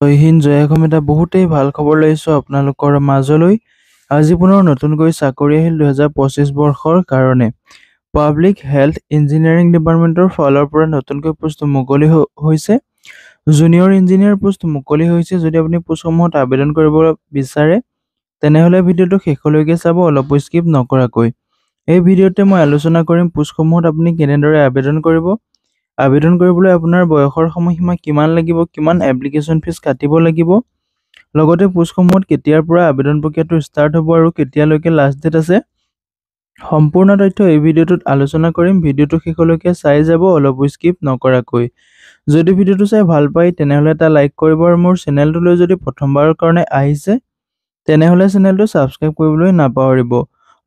জয় হিন্দ জয় অসম এটা বহুতেই ভাল খবৰ লৈছো আপোনালোকৰ মাজলৈ আজি পুনৰ নতুনকৈ চাকৰি আহিল 2025 বৰ্ষৰ কাৰণে পাব্লিক হেল্থ ইঞ্জিনিয়াৰিং ডিপাৰ্টমেণ্টৰ ফালৰ পৰা নতুনকৈ পোষ্ট মুকলি হৈছে জুনিয়ৰ ইঞ্জিনিয়াৰ পোষ্ট মুকলি হৈছে যদি আপুনি পোষ্টসমূহত আবেদন কৰিব বিচাৰে তেনেহলে ভিডিঅটো শেষলৈকে চাব অলপ স্কিপ নকৰাকৈ এই ভিডিঅতে মই আলোচনা কৰিম পোষ্টসমূহত আপুনি কেনেদৰে আবেদন কৰিব আবেদন কৰিবলৈ আপোনাৰ বয়সৰ সময়সীমা কিমান লাগিব কিমান এপ্লিকেশন ফিজ কাটিব লাগিব লগতে পোষ্টসমূহত কেতিয়াৰ পৰা আবেদন প্ৰক্ৰিয়াটো ষ্টাৰ্ট হ'ব আৰু কেতিয়ালৈকে লাষ্ট ডেট আছে সম্পূৰ্ণ তথ্য এই ভিডিঅটোত আলোচনা কৰিম ভিডিঅটো শেষলৈকে চাই যাব অলপ স্কিপ নকৰাকৈ যদি ভিডিঅটো চাই ভাল পায় তেনেহলে এটা লাইক কৰিব আৰু মোৰ চেনেলটোলৈ যদি প্ৰথমবাৰৰ কাৰণে আহিছে তেনেহলে চেনেলটো সাবস্ক্ৰাইব কৰিবলৈ নাপাহৰিব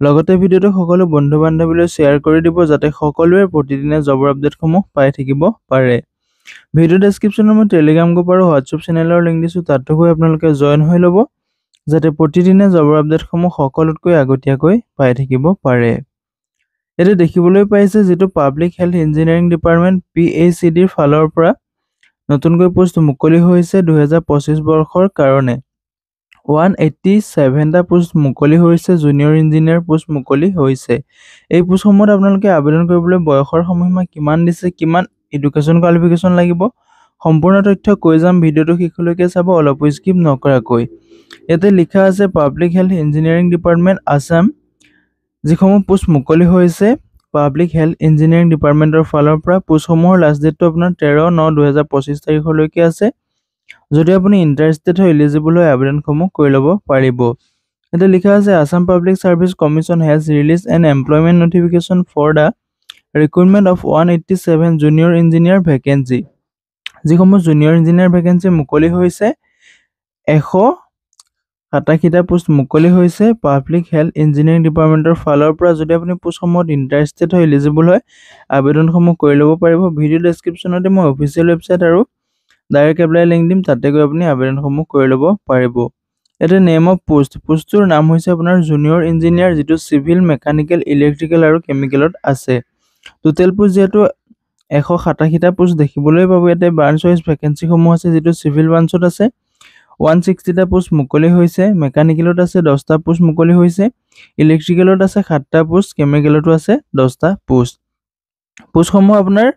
লগতে ভিডিঅটো সকলো বন্ধু-বান্ধৱীলৈ শ্বেয়াৰ কৰি দিব যাতে সকলোৱে প্ৰতিদিনে জবৰ আপডেটসমূহ পাই থাকিব পাৰে ভিডিও ডেসক্ৰিপচনত মই টেলিগ্ৰাম গ্ৰুপ আৰু হোৱাটছআপ চেনেলৰ লিংক দিছো তাতো গৈ আপোনালোকে জয়েন হৈ ল'ব যাতে প্ৰতিদিনে জবৰ আপডেটসমূহ সকলোতকৈ আগতীয়াকৈ পাই থাকিব পাৰে এতে দেখিবলৈ পাইছে যেটো public health engineering department PHCD ৰ ফালৰ পৰা নতুনকৈ পোষ্ট মুকলি হৈছে 2025 বৰ্ষৰ কাৰণে 187 টা পোষ্ট মুকলি হৈছে জুনিয়ৰ ইঞ্জিনিয়াৰ পোষ্ট মুকলি হৈছে এই পোষ্টসমূহত আপোনালোকে আবেদন কৰিবলৈ বয়সৰ সময়সীমা কিমান দিছে কিমান এডুকেশন কোৱালিফিকেশন লাগিব সম্পূৰ্ণ তথ্য কৈ যাম ভিডিঅটো শেষলৈকে চাব অলপ স্কিপ নকৰাকৈ এতে লিখা আছে public health engineering department Assam যিসমূহ পোষ্ট মুকলি হৈছে পাব্লিক হেল্থ ইঞ্জিনিয়াৰিং ডিপাৰ্টমেন্টৰ ফালৰ পৰা পোষ্টসমূহৰ লাষ্ট ডেটটো আপোনাৰ 13/9/2025 তাৰিখলৈকে আছে যদি আপুনি ইন্টাৰেষ্টেড হয় এলিজিবল হয় আবেদনসমূহ কৰি ল'ব পাৰিব এতে লিখা আছে Assam public service commission has release an employment notification for the recruitment of 187 junior engineer vacancy যিসমূহ জুনিয়ৰ ইঞ্জিনিয়াৰ ভ্যাকেন্সি মুকলি হৈছে 187 টা পোষ্ট মুকলি হৈছে পাব্লিক হেল্থ ইঞ্জিনিয়াৰিং ডিপাৰ্টমেন্টৰ ফালৰ পৰা যদি আপুনি পোষ্টসমূহত ইন্টাৰেষ্টেড হয় এলিজিবল হয় আবেদনসমূহ কৰি ল'ব পাৰিব ভিডিও ডেসক্ৰিপচনতে মই অফিচিয়েল ৱেবসাইট আৰু ডাইৰেক্ট এপ্লাই লিংক দিম তাতে গৈ আপুনি আবেদনসমূহ কৰি ল'ব পাৰিব এতে নেম অফ পোষ্টৰ নাম হৈছে আপোনাৰ জুনিয়ৰ ইঞ্জিনিয়াৰ যেটো সিভিল মেকানিক্যাল ইলেক্ট্ৰিক্যাল আৰু কেমিক্যালত আছে টোটাল পোষ্ট যেটো 187 টা পোষ্ট দেখিবলৈ পাব এতে ব্ৰাঞ্চ ওয়াইজ ভ্যাকেন্সি সমূহ আছে যেটো সিভিল ব্ৰাঞ্চত আছে 160 টা পোষ্ট মুকলি হৈছে মেকানিক্যালত আছে 10 টা পোষ্ট মুকলি হৈছে ইলেক্ট্ৰিক্যালত আছে 7 টা পোষ্ট কেমিক্যালতো আছে 10 টা পোষ্টসমূহ আপোনাৰ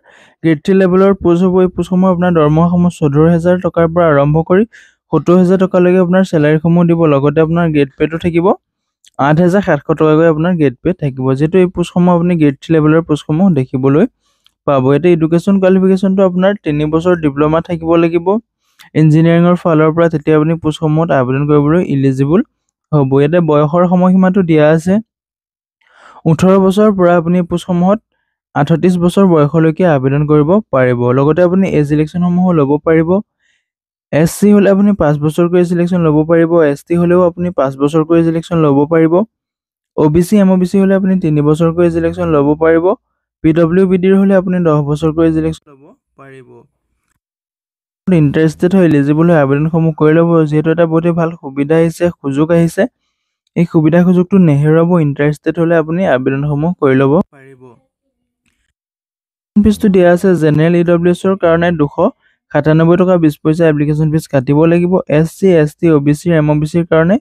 গ্ৰেড 3 লেভেলৰ পোষ্ট হ'ব এই পোষ্টসমূহ আপোনাৰ দৰমহাসমূহ 14000 টকাৰ পৰা আৰম্ভ কৰি 70000 টকালৈকে আপোনাৰ স্যালাৰিসমূহ দিব লগতে আপোনাৰ গ্ৰেড পেটো থাকিব 8700 টকাকৈ আপোনাৰ গ্ৰেড পে থাকিব যেটো এই পোষ্টসমূহ আপুনি গ্ৰেড 3 লেভেলৰ পোষ্টসমূহ দেখিবলৈ পাব এতে এডুকেশন কোৱালিফিকেশনটো আপোনাৰ 3 বছৰ ডিপ্লোমা থাকিব লাগিব ইঞ্জিনিয়াৰিংৰ ফালৰ পৰা তেতিয়া আপুনি পোষ্টসমূহত আবেদন কৰিবলৈ এলিজিবল হ'ব এতে বয়সৰ সময়সীমাটো দিয়া আছে 18 বছৰৰ পৰা আপুনি পোষ্টসমূহত 38 বছৰ বয়সলৈকে আবেদন কৰিব পাৰিব লগতে আপুনি এজ ইলেকশনসমূহ ল'ব পাৰিব এসসি হলে আপুনি 5 বছৰকৈ সিলেকশন ল'ব পাৰিব এসটি হলেও আপুনি 5 বছৰকৈ সিলেকশন ল'ব পাৰিব ওবিসি এমওবিসি হলে আপুনি 3 বছৰকৈ সিলেকশন ল'ব পাৰিব পিডব্লিউবিডি হলে আপুনি 10 বছৰকৈ সিলেকশন ল'ব পাৰিব ইন্টাৰেষ্টেড হয় এলিজিবল হয় আবেদনসমূহ কৰি ল'ব যেহেতু এটা বহুত ভাল সুবিধা আহিছে সুযোগ আহিছে এই সুবিধা সুযোগটো নেহেৰাব ইন্টাৰেষ্টেড হলে আপুনি আবেদনসমূহ কৰি ল'ব পাৰিব ফিজটো দিয়া আছে জেনাৰেল ইডব্লিউএছ ৰ কাৰণে 297 টকা 20 পইচা এপ্লিকেশন ফিজ কাটিব লাগিব এসসি এসটি ওবিসি এমওবিসি ৰ কাৰণে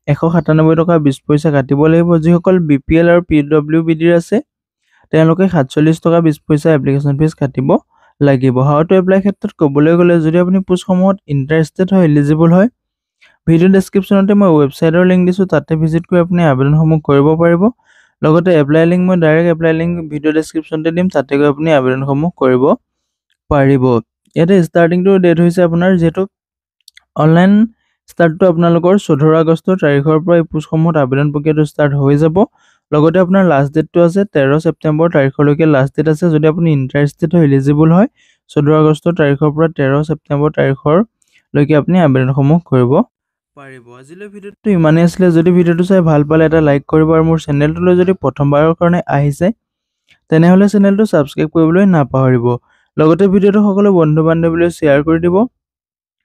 197 টকা 20 পইচা কাটিব লাগিব যিসকল বিপিএল আৰু পিডব্লিউবিডি আছে তেওঁলোকে 47 টকা 20 পইচা এপ্লিকেশন ফিজ কাটিব লাগিব হাউ টু এপ্লাই ক্ষেত্ৰত ক'বলৈ গ'লে যদি আপুনি পোষ্টসমূহত ইন্টাৰেষ্টেড হয় এলিজিবল হয় ভিডিও ডেসক্ৰিপচনতে মই ৱেবসাইটৰ লিংক দিছো তাতে ভিজিট কৰি আপুনি আবেদনসমূহ কৰিব পাৰিব লগতে এপ্লাই লিংক মই ডাইৰেক্ট এপ্লাই লিংক ভিডিও ডেসক্ৰিপচনতে দিম তাতে গৈ আপুনি আবেদনসমূহ কৰিব পাৰিব ইয়াতে ষ্টাৰ্টিংটো ডেট হৈছে আপোনাৰ যেটো অনলাইন ষ্টাৰ্টটো আপোনালোকৰ 14 আগষ্ট তাৰিখৰ পৰা এই পোষ্টসমূহত আবেদন প্ৰক্ৰিয়াটো ষ্টাৰ্ট হৈ যাব লগতে আপোনাৰ লাষ্ট ডেটটো আছে 13 ছেপ্টেম্বৰ তাৰিখলৈকে লাষ্ট ডেট আছে যদি আপুনি ইন্টাৰেষ্টেড হয় এলিজিবল হয় 14 আগষ্ট তাৰিখৰ পৰা 13 ছেপ্টেম্বৰ তাৰিখৰ লৈকে আপুনি আবেদনসমূহ কৰিব পাৰিব আজিলৈ ভিডিওটো ইমানেই আছিল যদি ভিডিওটো চাই ভাল পালে এটা লাইক কৰিব আৰু মোৰ চেনেলটোলৈ যদি প্ৰথমবাৰৰ কাৰণে আহিছে তেনেহলে চেনেলটো সাবস্ক্ৰাইব কৰিবলৈ নাপাহৰিব লগতে ভিডিওটো সকলো বন্ধু-বান্ধৱীলৈ শ্বেয়াৰ কৰি দিব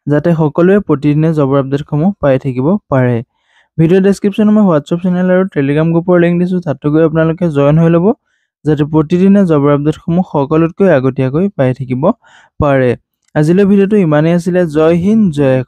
যাতে সকলোৱে প্ৰতিদিনে জবৰ আপডেটসমূহ পাই থাকিব পাৰে ভিডিও ডেসক্ৰিপচনত মই হোৱাটছআপ চেনেল আৰু টেলিগ্ৰাম গ্ৰুপৰ লিংক দিছো তাতো গৈ আপোনালোকে জয়েন হৈ ল'ব যাতে প্ৰতিদিনে জবৰ আপডেটসমূহ সকলোতকৈ আগতীয়াকৈ পাই থাকিব পাৰে আজিলৈ ভিডিওটো ইমানেই আছিল জয় হিন্দ জয়